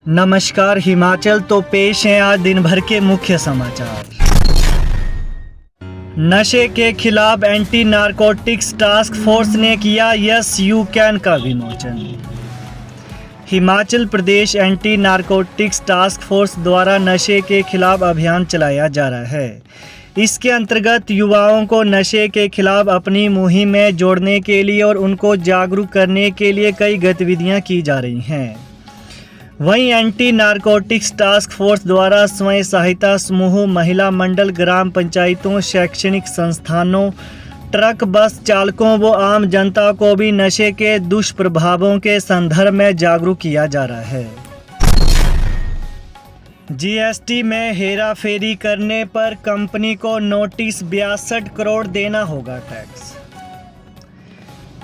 नमस्कार हिमाचल। तो पेश हैं आज दिन भर के मुख्य समाचार। नशे के खिलाफ एंटी नारकोटिक्स टास्क फोर्स ने किया यस यू कैन का विमोचन। Himachal Pradesh anti narcotics task force द्वारा नशे के खिलाफ अभियान चलाया जा रहा है। इसके अंतर्गत युवाओं को नशे के खिलाफ अपनी मुहिम में जोड़ने के लिए और उनको जागरूक करने के लिए कई गतिविधियां की जा रही हैं। वहीं एंटी नारकोटिक्स टास्क फोर्स द्वारा स्वयं सहायता समूह, महिला मंडल, ग्राम पंचायतों, शैक्षणिक संस्थानों, ट्रक बस चालकों व आम जनता को भी नशे के दुष्प्रभावों के संदर्भ में जागरूक किया जा रहा है। जीएसटी में हेराफेरी करने पर कंपनी को नोटिस 62 करोड़ देना होगा टैक्स।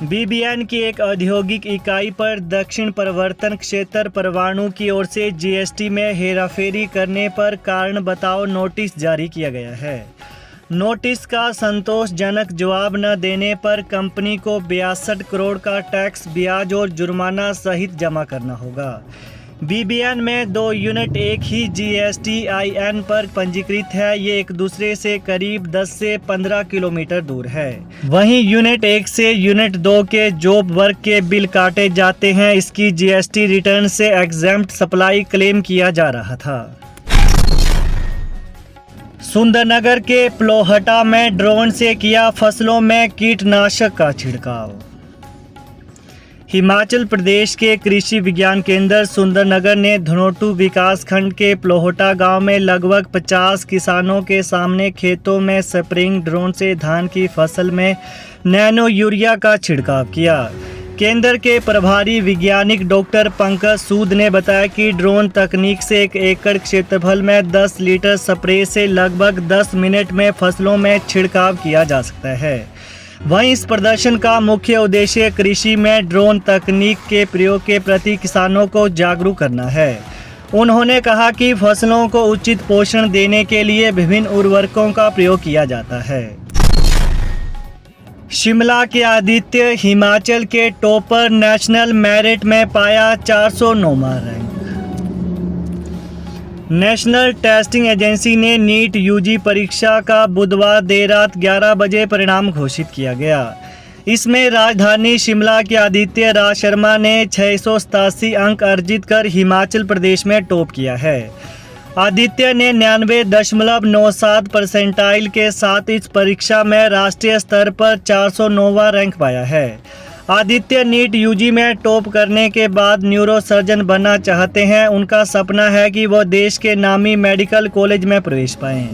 बीबीएन की एक औद्योगिक इकाई पर दक्षिण प्रवर्तन क्षेत्र परवाणु की ओर से जीएसटी में हेराफेरी करने पर कारण बताओ नोटिस जारी किया गया है। नोटिस का संतोषजनक जवाब न देने पर कंपनी को 62 करोड़ का टैक्स, ब्याज और जुर्माना सहित जमा करना होगा। बीबीएन में 2 यूनिट एक ही GSTIN पर पंजीकृत है। ये एक दूसरे से करीब 10 से 15 किलोमीटर दूर है। वहीं यूनिट 1 से यूनिट 2 के जॉब वर्क के बिल काटे जाते हैं। इसकी जीएसटी रिटर्न से एग्जेम्प्ट सप्लाई क्लेम किया जा रहा था। सुंदरनगर के प्लोहटा में ड्रोन से किया फसलों में कीटनाशक का छिड़काव। हिमाचल प्रदेश के कृषि विज्ञान केंद्र सुंदरनगर ने धनोटू विकास खंड के प्लोहटा गांव में लगभग 50 किसानों के सामने खेतों में स्प्रेइंग ड्रोन से धान की फसल में नैनो यूरिया का छिड़काव किया। केंद्र के प्रभारी वैज्ञानिक डॉक्टर पंकज सूद ने बताया कि ड्रोन तकनीक से 1 एकड़ क्षेत्रफल में 10 लीटर स्प्रे से लगभग 10 मिनट में फसलों में छिड़काव किया जा सकता है। वहीं इस प्रदर्शन का मुख्य उद्देश्य कृषि में ड्रोन तकनीक के प्रयोग के प्रति किसानों को जागरूक करना है। उन्होंने कहा कि फसलों को उचित पोषण देने के लिए विभिन्न उर्वरकों का प्रयोग किया जाता है। शिमला के आदित्य हिमाचल के टॉपर, नेशनल मेरिट में पाया 409वां रैंक। नेशनल टेस्टिंग एजेंसी ने नीट यूजी परीक्षा का बुधवार देर रात 11 बजे परिणाम घोषित किया गया। इसमें राजधानी शिमला के आदित्य राज शर्मा ने 687 अंक अर्जित कर हिमाचल प्रदेश में टॉप किया है। आदित्य ने 99.97 परसेंटाइल के साथ इस परीक्षा में राष्ट्रीय स्तर पर 409वां रैंक पाया है। आदित्य नीट यूजी में टॉप करने के बाद न्यूरो सर्जन बनना चाहते हैं। उनका सपना है कि वो देश के नामी मेडिकल कॉलेज में प्रवेश पाएं।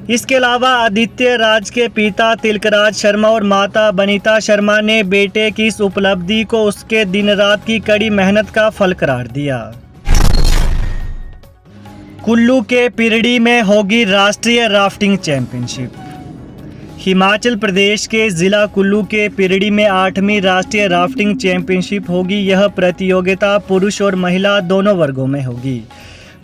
इसके अलावा आदित्य राज के पिता तिलकराज शर्मा और माता बनीता शर्मा ने बेटे की इस उपलब्धि को उसके दिन रात की कड़ी मेहनत का फल करार दिया। कुल्लू के पिरडी में होगी राष्ट्रीय राफ्टिंग चैंपियनशिप। हिमाचल प्रदेश के जिला कुल्लू के पिरडी में 8वीं राष्ट्रीय राफ्टिंग चैंपियनशिप होगी। यह प्रतियोगिता पुरुष और महिला दोनों वर्गों में होगी।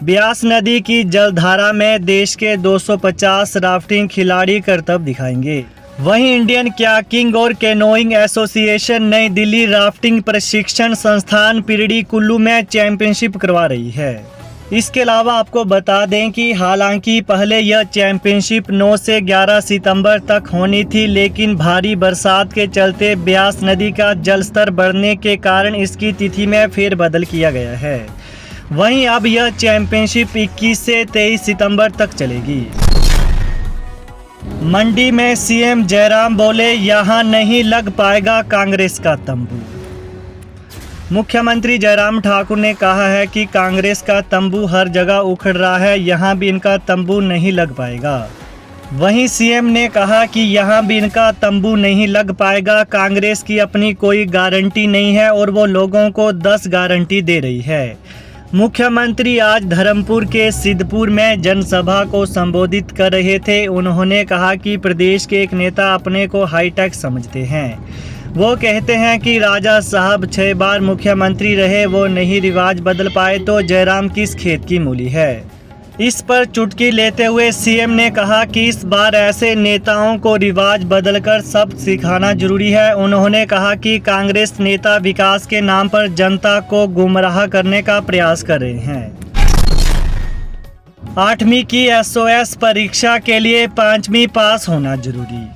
ब्यास नदी की जलधारा में देश के 250 राफ्टिंग खिलाड़ी करतब दिखाएंगे। वहीं इंडियन कयाकिंग और कैनोइंग एसोसिएशन नई दिल्ली राफ्टिंग प्रशिक्षण संस्थान पिरडी कुल्लू में चैंपियनशिप करवा रही है। इसके अलावा आपको बता दें कि हालांकि पहले यह चैंपियनशिप 9 से 11 सितंबर तक होनी थी, लेकिन भारी बरसात के चलते ब्यास नदी का जलस्तर बढ़ने के कारण इसकी तिथि में फेरबदल किया गया है। वहीं अब यह चैंपियनशिप 21 से 23 सितंबर तक चलेगी। मंडी में सीएम जयराम बोले, यहां नहीं लग पाएगा कांग्रेस का तंबू। मुख्यमंत्री जयराम ठाकुर ने कहा है कि कांग्रेस का तंबू हर जगह उखड़ रहा है, यहां भी इनका तंबू नहीं लग पाएगा। वहीं सीएम ने कहा कि यहां भी इनका तंबू नहीं लग पाएगा। कांग्रेस की अपनी कोई गारंटी नहीं है और वो लोगों को 10 गारंटी दे रही है। मुख्यमंत्री आज धर्मपुर के सिद्धपुर में जनसभा को संबोधित कर रहे थे। उन्होंने कहा कि प्रदेश के एक नेता अपने को हाईटेक समझते हैं। वो कहते हैं कि राजा साहब 6 बार मुख्यमंत्री रहे, वो नहीं रिवाज बदल पाए तो जयराम किस खेत की मूली है। इस पर चुटकी लेते हुए सीएम ने कहा कि इस बार ऐसे नेताओं को रिवाज बदलकर सब सिखाना जरूरी है। उन्होंने कहा कि कांग्रेस नेता विकास के नाम पर जनता को गुमराह करने का प्रयास कर रहे हैं। 8वीं की एसओएस परीक्षा के लिए 5वीं पास होना जरूरी।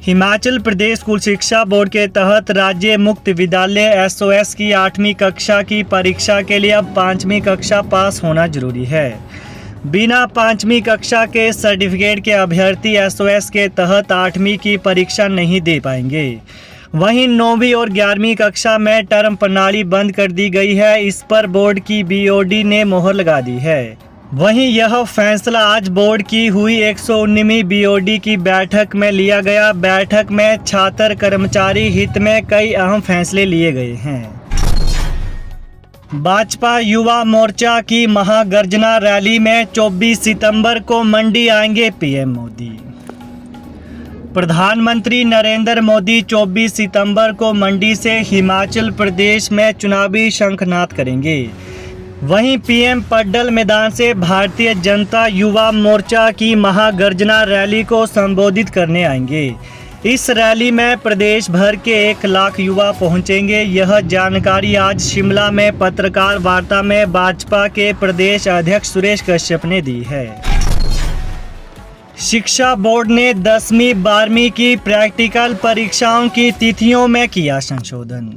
हिमाचल प्रदेश स्कूल शिक्षा बोर्ड के तहत राज्य मुक्त विद्यालय एसओएस की 8वीं कक्षा की परीक्षा के लिए अब 5वीं कक्षा पास होना जरूरी है। बिना 5वीं कक्षा के सर्टिफिकेट के अभ्यर्थी एसओएस के तहत 8वीं की परीक्षा नहीं दे पाएंगे। वहीं 9वीं और 11वीं कक्षा में टर्म प्रणाली बंद कर दी गई है। इस पर बोर्ड की बीओडी ने मोहर लगा दी है। वहीं यह फैसला आज बोर्ड की हुई 119वीं बीओडी की बैठक में लिया गया। बैठक में छात्र कर्मचारी हित में कई अहम फैसले लिए गए हैं। भाजपा युवा मोर्चा की महागर्जना रैली में 24 सितंबर को मंडी आएंगे पीएम मोदी। प्रधानमंत्री नरेंद्र मोदी 24 सितंबर को मंडी से हिमाचल प्रदेश में चुनावी शंखनाद करेंगे। वहीं पीएम पड्डल मैदान से भारतीय जनता युवा मोर्चा की महागर्जना रैली को संबोधित करने आएंगे। इस रैली में प्रदेश भर के 1 लाख युवा पहुंचेंगे। यह जानकारी आज शिमला में पत्रकार वार्ता में भाजपा के प्रदेश अध्यक्ष सुरेश कश्यप ने दी है। शिक्षा बोर्ड ने 10वीं 12वीं की प्रैक्टिकल परीक्षाओं की तिथियों में किया संशोधन।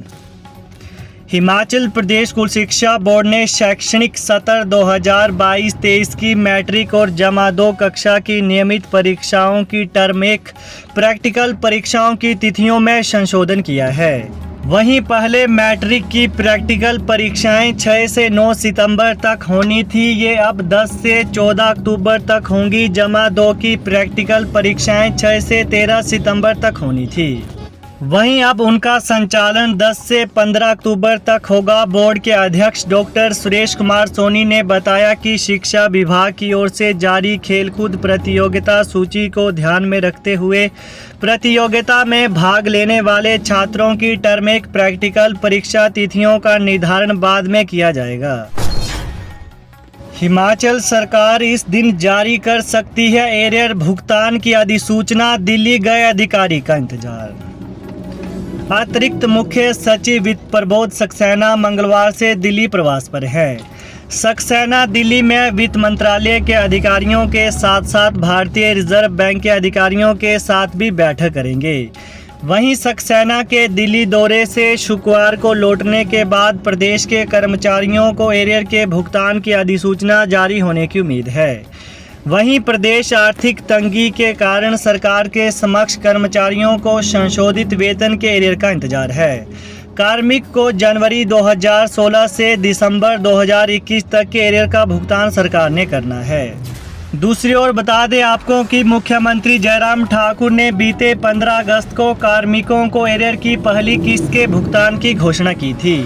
हिमाचल प्रदेश स्कूल शिक्षा बोर्ड ने शैक्षणिक सत्र 2022-23 की मैट्रिक और जमा 2 कक्षा की नियमित परीक्षाओं की टर्म 1 प्रैक्टिकल परीक्षाओं की तिथियों में संशोधन किया है। वहीं पहले मैट्रिक की प्रैक्टिकल परीक्षाएं 6 से 9 सितंबर तक होनी थी, ये अब 10 से 14 अक्टूबर तक होंगी। जमा 2 की प्रैक्टिकल परीक्षाएं 6 से 13 सितंबर तक होनी थी। वहीं अब उनका संचालन 10 से 15 अक्टूबर तक होगा। बोर्ड के अध्यक्ष डॉक्टर सुरेश कुमार सोनी ने बताया कि शिक्षा विभाग की ओर से जारी खेलकूद प्रतियोगिता सूची को ध्यान में रखते हुए प्रतियोगिता में भाग लेने वाले छात्रों की टर्म 1 प्रैक्टिकल परीक्षा तिथियों का निर्धारण बाद में किया जाएगा। हिमाचल सरकार इस दिन जारी कर सकती है एरियर भुगतान की अधिसूचना। दिल्ली गए अधिकारी का इंतजार। अतिरिक्त मुख्य सचिव वित्त प्रबोध सक्सेना मंगलवार से दिल्ली प्रवास पर है। सक्सेना दिल्ली में वित्त मंत्रालय के अधिकारियों के साथ साथ भारतीय रिजर्व बैंक के अधिकारियों के साथ भी बैठक करेंगे। वहीं सक्सेना के दिल्ली दौरे से शुक्रवार को लौटने के बाद प्रदेश के कर्मचारियों को एरियर के भुगतान की अधिसूचना जारी होने की उम्मीद है। वहीं प्रदेश आर्थिक तंगी के कारण सरकार के समक्ष कर्मचारियों को संशोधित वेतन के एरियर का इंतजार है। कार्मिक को जनवरी 2016 से दिसंबर 2021 तक के एरियर का भुगतान सरकार ने करना है। दूसरी ओर बता दें आपको कि मुख्यमंत्री जयराम ठाकुर ने बीते 15 अगस्त को कार्मिकों को एरियर की पहली किस्त के भुगतान की घोषणा की थी।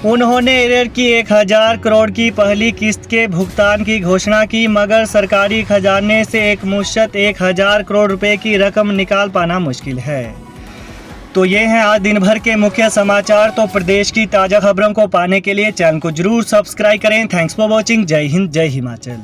उन्होंने एरियर की 1000 करोड़ की पहली किस्त के भुगतान की घोषणा की, मगर सरकारी खजाने से एक मुश्त 1000 करोड़ रुपए की रकम निकाल पाना मुश्किल है। तो ये हैं आज दिन भर के मुख्य समाचार। तो प्रदेश की ताज़ा खबरों को पाने के लिए चैनल को जरूर सब्सक्राइब करें। Thanks for watching. जय हिंद, जय हिमाचल।